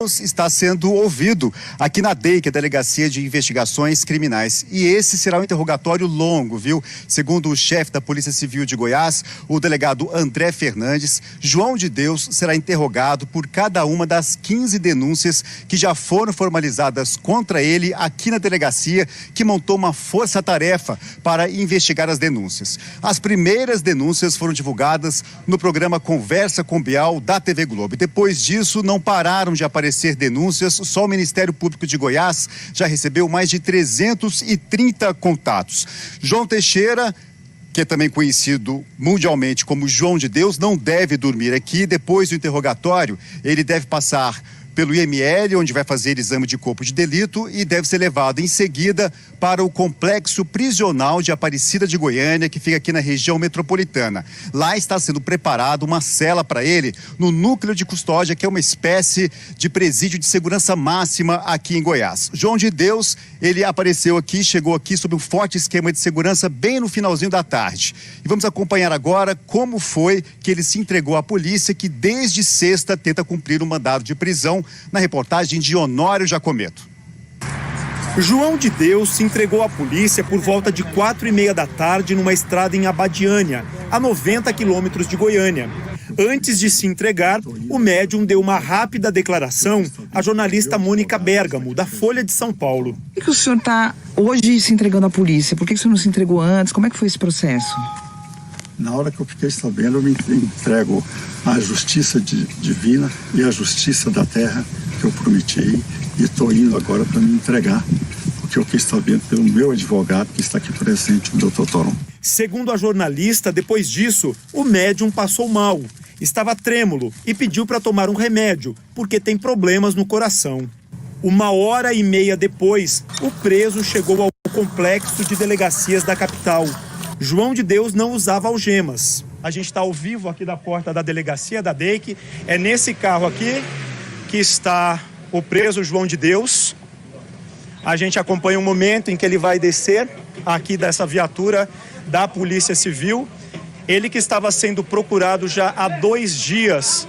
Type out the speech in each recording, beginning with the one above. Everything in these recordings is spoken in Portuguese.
Está sendo ouvido aqui na DEIC, a Delegacia de Investigações Criminais. E esse será um interrogatório longo, viu? Segundo o chefe da Polícia Civil de Goiás, o delegado André Fernandes, João de Deus será interrogado por cada uma das 15 denúncias que já foram formalizadas contra ele aqui na delegacia, que montou uma força-tarefa para investigar as denúncias. As primeiras denúncias foram divulgadas no programa Conversa com Bial da TV Globo. Depois disso, não pararam de aparecer denúncias. Só o Ministério Público de Goiás já recebeu mais de 330 contatos. João Teixeira, que é também conhecido mundialmente como João de Deus, não deve dormir aqui. Depois do interrogatório, ele deve passar pelo IML, onde vai fazer exame de corpo de delito, e deve ser levado em seguida para o complexo prisional de Aparecida de Goiânia, que fica aqui na região metropolitana. Lá está sendo preparada uma cela para ele no núcleo de custódia, que é uma espécie de presídio de segurança máxima aqui em Goiás. João de Deus, ele apareceu aqui, chegou aqui sob um forte esquema de segurança bem no finalzinho da tarde. E vamos acompanhar agora como foi que ele se entregou à polícia, que desde sexta tenta cumprir um mandado de prisão, na reportagem de Honório Jacometo. João de Deus se entregou à polícia por volta de 4h30 da tarde numa estrada em Abadiânia, a 90 quilômetros de Goiânia. Antes de se entregar, o médium deu uma rápida declaração à jornalista Mônica Bergamo, da Folha de São Paulo. Por que o senhor está hoje se entregando à polícia? Por que o senhor não se entregou antes? Como é que foi esse processo? Na hora que eu fiquei sabendo, eu me entrego à justiça divina e à justiça da terra que eu prometi, e estou indo agora para me entregar, porque eu fiquei sabendo pelo meu advogado que está aqui presente, o Dr. Toron. Segundo a jornalista, depois disso, o médium passou mal, estava trêmulo e pediu para tomar um remédio, porque tem problemas no coração. 1h30 depois, o preso chegou ao complexo de delegacias da capital. João de Deus não usava algemas. A gente está ao vivo aqui da porta da delegacia da DEIC. É nesse carro aqui que está o preso João de Deus. A gente acompanha o momento em que ele vai descer aqui dessa viatura da Polícia Civil. Ele que estava sendo procurado já há 2 dias.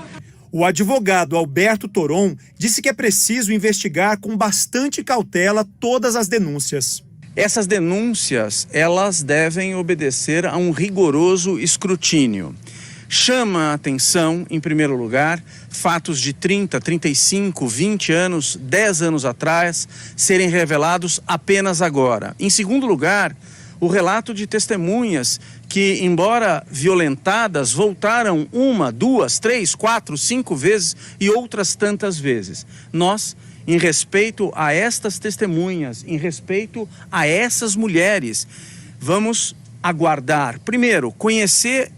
O advogado Alberto Toron disse que é preciso investigar com bastante cautela todas as denúncias. Essas denúncias, elas devem obedecer a um rigoroso escrutínio. Chama a atenção, em primeiro lugar, fatos de 30, 35, 20 anos, 10 anos atrás, serem revelados apenas agora. Em segundo lugar, o relato de testemunhas que, embora violentadas, voltaram 1, 2, 3, 4, 5 vezes e outras tantas vezes. Nós, em respeito a estas testemunhas, em respeito a essas mulheres, vamos aguardar, primeiro, conhecer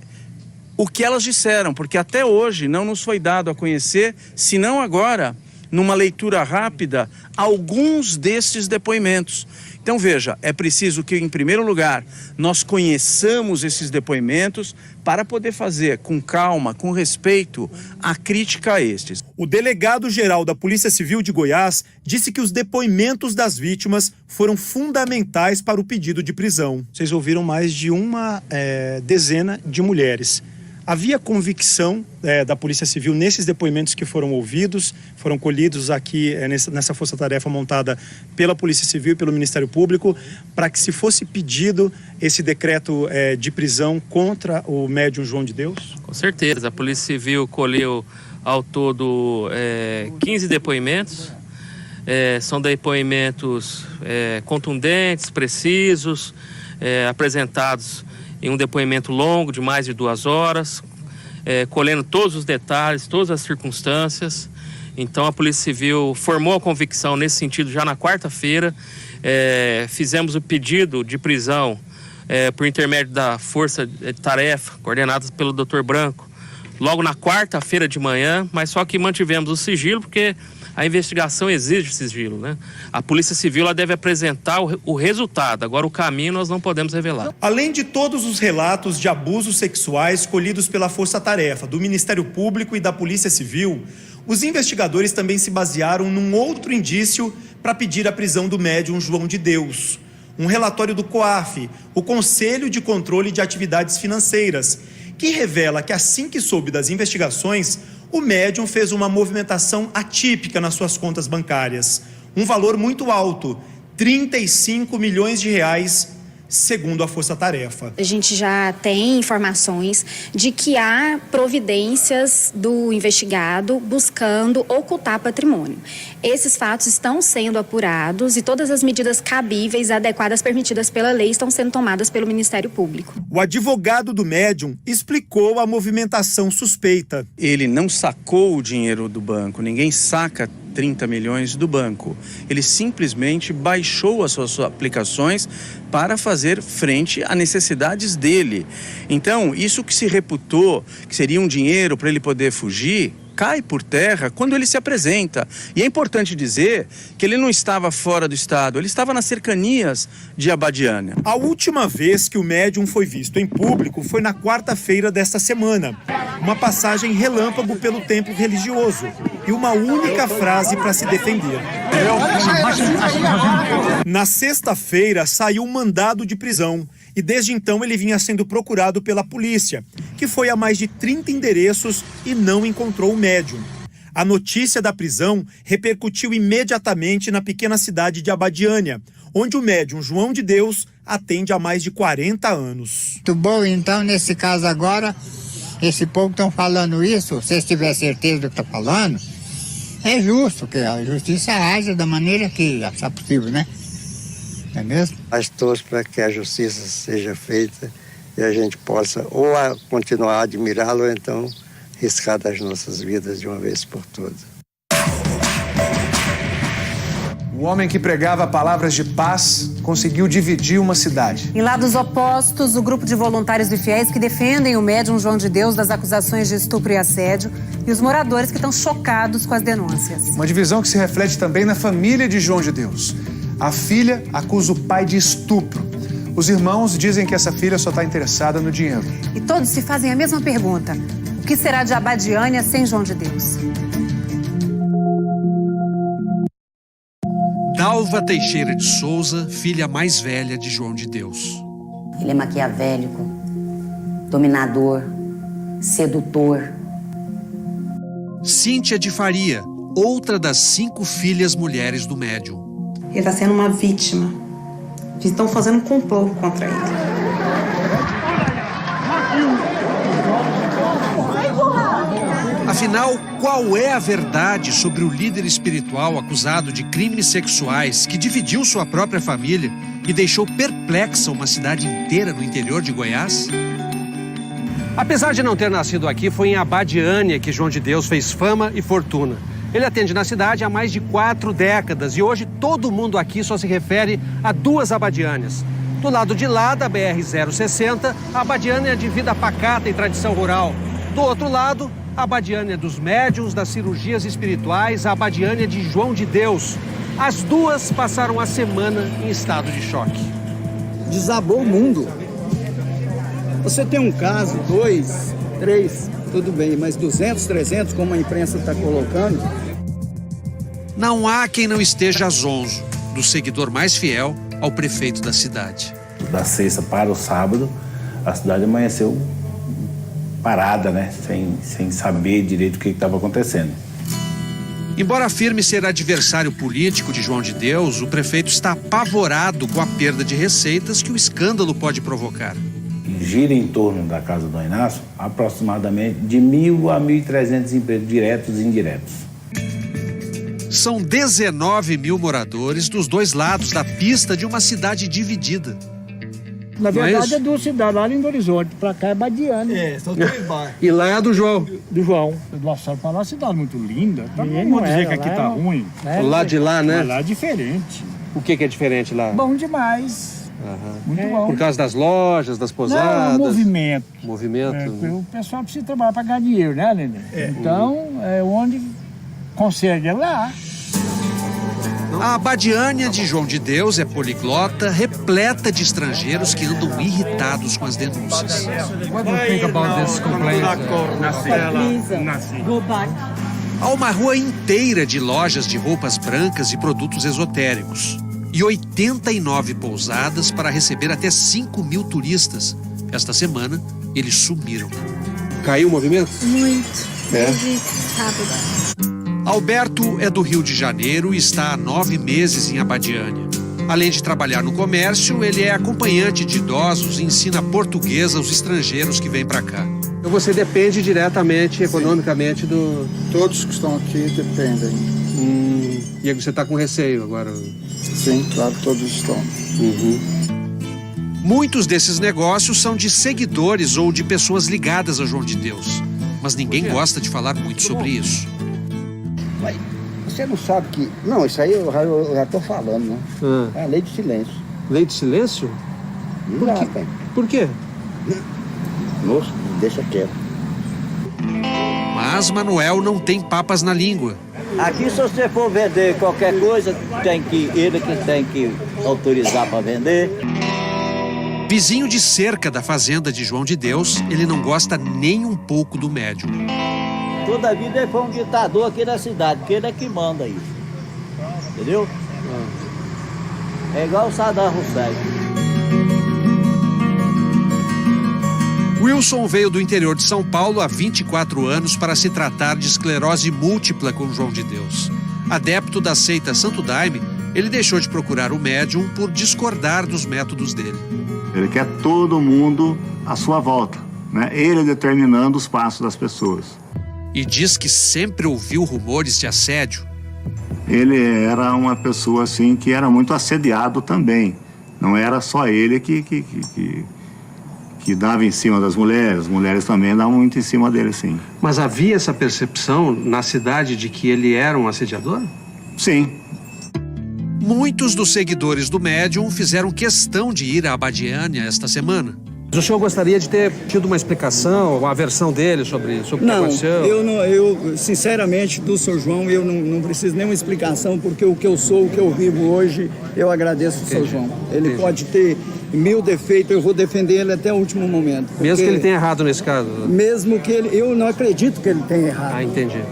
o que elas disseram, porque até hoje não nos foi dado a conhecer, senão agora, numa leitura rápida, alguns destes depoimentos. Então veja, é preciso que, em primeiro lugar, nós conheçamos esses depoimentos para poder fazer com calma, com respeito, a crítica a estes. O delegado-geral da Polícia Civil de Goiás disse que os depoimentos das vítimas foram fundamentais para o pedido de prisão. Vocês ouviram mais de uma dezena de mulheres. Havia convicção da Polícia Civil nesses depoimentos que foram ouvidos, foram colhidos aqui nessa força-tarefa montada pela Polícia Civil e pelo Ministério Público, para que se fosse pedido esse decreto de prisão contra o médium João de Deus? Com certeza, a Polícia Civil colheu ao todo 15 depoimentos. São depoimentos contundentes, precisos, apresentados em um depoimento longo de mais de 2 horas, colhendo todos os detalhes, todas as circunstâncias. Então a Polícia Civil formou a convicção nesse sentido já na quarta-feira. Fizemos o pedido de prisão por intermédio da força-tarefa, coordenada pelo Dr. Branco, logo na quarta-feira de manhã, mas só que mantivemos o sigilo, porque a investigação exige sigilo, né? A Polícia Civil ela deve apresentar o resultado, agora o caminho nós não podemos revelar. Além de todos os relatos de abusos sexuais colhidos pela Força-Tarefa, do Ministério Público e da Polícia Civil, os investigadores também se basearam num outro indício para pedir a prisão do médium João de Deus. Um relatório do COAF, o Conselho de Controle de Atividades Financeiras, que revela que assim que soube das investigações, O médium fez uma movimentação atípica nas suas contas bancárias. Um valor muito alto, 35 milhões de reais, segundo a Força Tarefa. A gente já tem informações de que há providências do investigado buscando ocultar patrimônio. Esses fatos estão sendo apurados e todas as medidas cabíveis, adequadas, permitidas pela lei estão sendo tomadas pelo Ministério Público. O advogado do médium explicou a movimentação suspeita. Ele não sacou o dinheiro do banco, ninguém saca 30 milhões do banco. Ele simplesmente baixou as suas aplicações para fazer frente a necessidades dele. Então, isso que se reputou que seria um dinheiro para ele poder fugir, cai por terra quando ele se apresenta. E é importante dizer que ele não estava fora do estado, ele estava nas cercanias de Abadiânia. A última vez que o médium foi visto em público foi na quarta-feira desta semana. Uma passagem relâmpago pelo templo religioso e uma única frase para se defender. Na sexta-feira saiu um mandado de prisão e desde então ele vinha sendo procurado pela polícia, que foi a mais de 30 endereços e não encontrou o médium. A notícia da prisão repercutiu imediatamente na pequena cidade de Abadiânia, onde o médium João de Deus atende há mais de 40 anos. Muito bom, então, nesse caso agora, esse povo que estão falando isso, se vocês tiverem certeza do que está falando, é justo, que a justiça age da maneira que achar possível, né? Não é mesmo? Mas torço para que a justiça seja feita e a gente possa ou continuar a admirá-lo ou então riscar das nossas vidas de uma vez por todas. O homem que pregava palavras de paz conseguiu dividir uma cidade. Em lados opostos, o grupo de voluntários e fiéis que defendem o médium João de Deus das acusações de estupro e assédio e os moradores que estão chocados com as denúncias. Uma divisão que se reflete também na família de João de Deus. A filha acusa o pai de estupro. Os irmãos dizem que essa filha só está interessada no dinheiro. E todos se fazem a mesma pergunta: o que será de Abadiânia sem João de Deus? Dalva Teixeira de Souza, filha mais velha de João de Deus. Ele é maquiavélico, dominador, sedutor. Cíntia de Faria, outra das 5 filhas mulheres do médium. Ele está sendo uma vítima. Estão fazendo um complô contra ele. Afinal, qual é a verdade sobre o líder espiritual acusado de crimes sexuais que dividiu sua própria família e deixou perplexa uma cidade inteira no interior de Goiás? Apesar de não ter nascido aqui, foi em Abadiânia que João de Deus fez fama e fortuna. Ele atende na cidade há mais de 4 décadas e hoje todo mundo aqui só se refere a 2 Abadiânias. Do lado de lá da BR-060, a Abadiânia de vida pacata e tradição rural. Do outro lado, a Abadiânia dos médiuns, das cirurgias espirituais, a Abadiânia de João de Deus. As 2 passaram a semana em estado de choque. Desabou o mundo. Você tem um caso, 2, 3, tudo bem, mas 200, 300, como a imprensa está colocando... Não há quem não esteja zonzo, do seguidor mais fiel ao prefeito da cidade. Da sexta para o sábado, a cidade amanheceu parada, né? Sem saber direito o que estava acontecendo. Embora afirme ser adversário político de João de Deus, o prefeito está apavorado com a perda de receitas que o escândalo pode provocar. Gira em torno da casa do Inácio aproximadamente de 1.000 a 1.300 empregos diretos e indiretos. São 19 mil moradores dos 2 lados da pista de uma cidade dividida. Na verdade é 2 cidades, lá em Horizonte, pra cá é Abadiânia. São 2 bairros. E lá é do João. Do João. Nossa, para lá é uma cidade muito linda. Não vou dizer que aqui tá ruim. O lado de lá, né? Mas lá é diferente. O que é diferente lá? Bom demais. Muito bom. Por causa das lojas, das pousadas? Não, movimento. Movimento. O pessoal precisa trabalhar para ganhar dinheiro, né, Nenê? Então, é onde consegue é lá. A Abadiânia de João de Deus é poliglota, repleta de estrangeiros que andam irritados com as denúncias. What do you think about this complaint? Há uma rua inteira de lojas de roupas brancas e produtos esotéricos. E 89 pousadas para receber até 5.000 turistas. Esta semana, eles sumiram. Caiu o movimento? Muito. Desde sábado. Alberto é do Rio de Janeiro e está há 9 meses em Abadiânia. Além de trabalhar no comércio, ele é acompanhante de idosos e ensina português aos estrangeiros que vêm para cá. Então você depende diretamente, economicamente, do... Todos que estão aqui dependem. E aí você está com receio agora? Sim, claro, todos estão. Muitos desses negócios são de seguidores ou de pessoas ligadas a João de Deus. Mas ninguém gosta de falar muito sobre isso. Mas você não sabe que... Não, isso aí eu já estou falando, né? É a lei de silêncio. Lei de silêncio? Por quê? Moço, deixa quieto. Mas Manuel não tem papas na língua. Aqui, se você for vender qualquer coisa, ele que tem que autorizar para vender. Vizinho de cerca da fazenda de João de Deus, ele não gosta nem um pouco do médium. Toda a vida ele foi um ditador aqui na cidade, porque ele é que manda isso. Entendeu? É igual o Saddam Hussein. Wilson veio do interior de São Paulo há 24 anos para se tratar de esclerose múltipla com João de Deus. Adepto da seita Santo Daime, ele deixou de procurar o médium por discordar dos métodos dele. Ele quer todo mundo à sua volta, né? Ele determinando os passos das pessoas. E diz que sempre ouviu rumores de assédio. Ele era uma pessoa assim que era muito assediado também. Não era só ele que dava em cima das mulheres. As mulheres também davam muito em cima dele, sim. Mas havia essa percepção na cidade de que ele era um assediador? Sim. Muitos dos seguidores do médium fizeram questão de ir à Abadiânia esta semana. O senhor gostaria de ter tido uma explicação, uma versão dele sobre o que aconteceu? Eu sinceramente, do Sr. João, eu não preciso nenhuma explicação, porque o que eu sou, o que eu vivo hoje, eu agradeço ao Sr. João. Ele pode ter 1000 defeitos, eu vou defender ele até o último momento. Mesmo que ele tenha errado nesse caso? Mesmo que ele... Eu não acredito que ele tenha errado. Ah, entendi.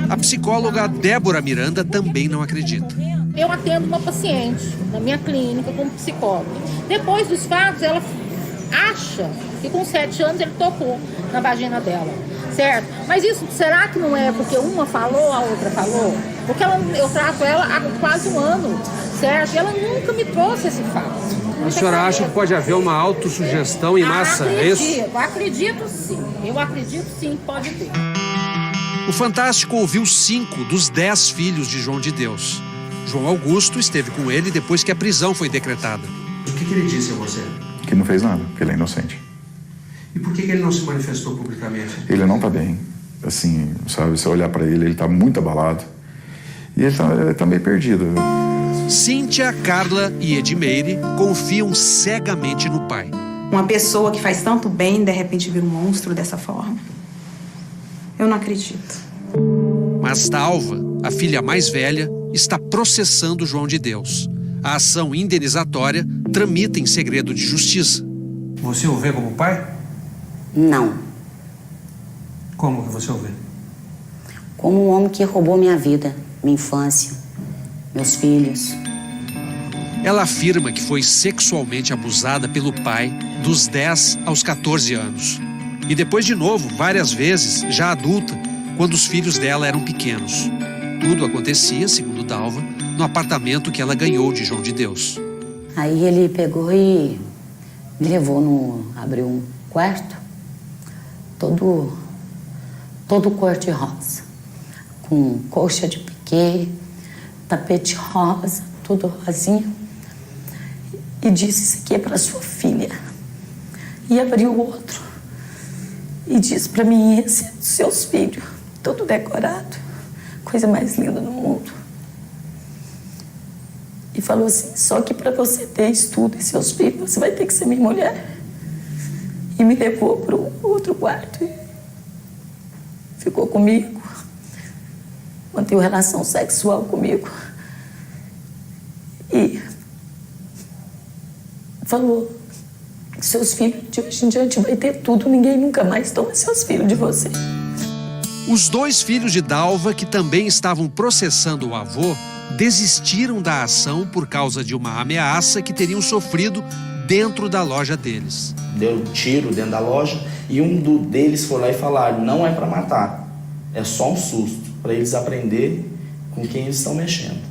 A psicóloga Débora Miranda também não acredita. Eu atendo uma paciente na minha clínica como psicóloga. Depois dos fatos, ela acha que com 7 anos ele tocou na vagina dela, certo? Mas isso, será que não é porque uma falou, a outra falou? Porque eu trato ela há quase 1 ano, certo? E ela nunca me trouxe esse fato. A senhora acha que pode haver uma autossugestão em massa, é isso? Acredito sim. Eu acredito sim, pode ter. O Fantástico ouviu 5 dos 10 filhos de João de Deus. João Augusto esteve com ele depois que a prisão foi decretada. O que ele disse a você? Que não fez nada, que ele é inocente. E por que ele não se manifestou publicamente? Ele não tá bem. Assim, sabe, se olhar para ele tá muito abalado. E ele tá meio perdido. Cíntia, Carla e Edmeire confiam cegamente no pai. Uma pessoa que faz tanto bem, de repente vira um monstro dessa forma. Eu não acredito. Mas Dalva, a filha mais velha, está processando João de Deus. A ação indenizatória tramita em segredo de justiça. Você o vê como pai? Não. Como que você o vê? Como um homem que roubou minha vida, minha infância, meus filhos. Ela afirma que foi sexualmente abusada pelo pai dos 10 aos 14 anos. E depois de novo, várias vezes, já adulta, quando os filhos dela eram pequenos. Tudo acontecia, segundo Dalva, no apartamento que ela ganhou de João de Deus. Aí ele pegou e me levou abriu um quarto, todo cor de rosa, com colcha de piquê, tapete rosa, tudo rosinha, e disse: isso aqui é para sua filha. E abriu o outro e disse para mim: esse é dos seus filhos, todo decorado, coisa mais linda do mundo. E falou assim: só que para você ter estudo e seus filhos, você vai ter que ser minha mulher. E me levou para o outro quarto e ficou comigo, manteve relação sexual comigo. E falou: seus filhos de hoje em diante vai ter tudo, ninguém nunca mais toma seus filhos de você. Os 2 filhos de Dalva, que também estavam processando o avô, desistiram da ação por causa de uma ameaça que teriam sofrido dentro da loja deles. Deu um tiro dentro da loja e um deles foi lá e falaram: não é para matar, é só um susto, para eles aprenderem com quem eles estão mexendo.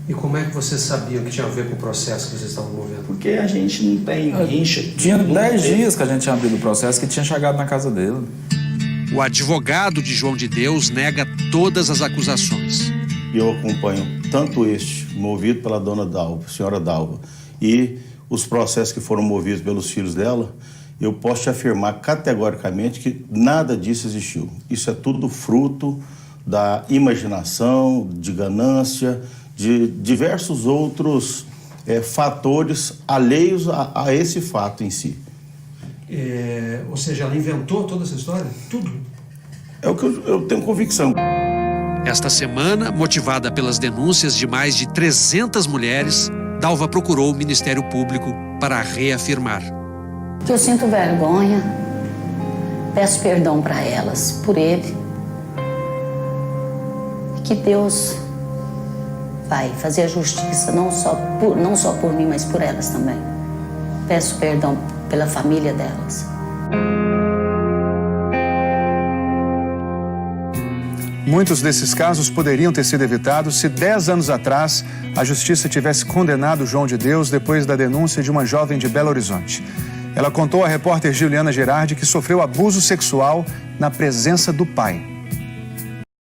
E como é que vocês sabiam que tinha a ver com o processo que vocês estavam movendo? Porque a gente não tem rincha. Tinha 10 dias que a gente tinha abrido o processo, que tinha chegado na casa dele. O advogado de João de Deus nega todas as acusações. Eu acompanho tanto este, movido pela dona Dalva, senhora Dalva, e os processos que foram movidos pelos filhos dela, eu posso te afirmar categoricamente que nada disso existiu. Isso é tudo fruto da imaginação, de ganância, de diversos outros fatores alheios a esse fato em si. Ou seja, ela inventou toda essa história? Tudo? É o que eu tenho convicção. Esta semana, motivada pelas denúncias de mais de 300 mulheres, Dalva procurou o Ministério Público para reafirmar. Eu sinto vergonha, peço perdão para elas por ele. E que Deus vai fazer a justiça não só por mim, mas por elas também. Peço perdão pela família delas. Muitos desses casos poderiam ter sido evitados se 10 anos atrás a justiça tivesse condenado João de Deus depois da denúncia de uma jovem de Belo Horizonte. Ela contou à repórter Juliana Gerardi que sofreu abuso sexual na presença do pai.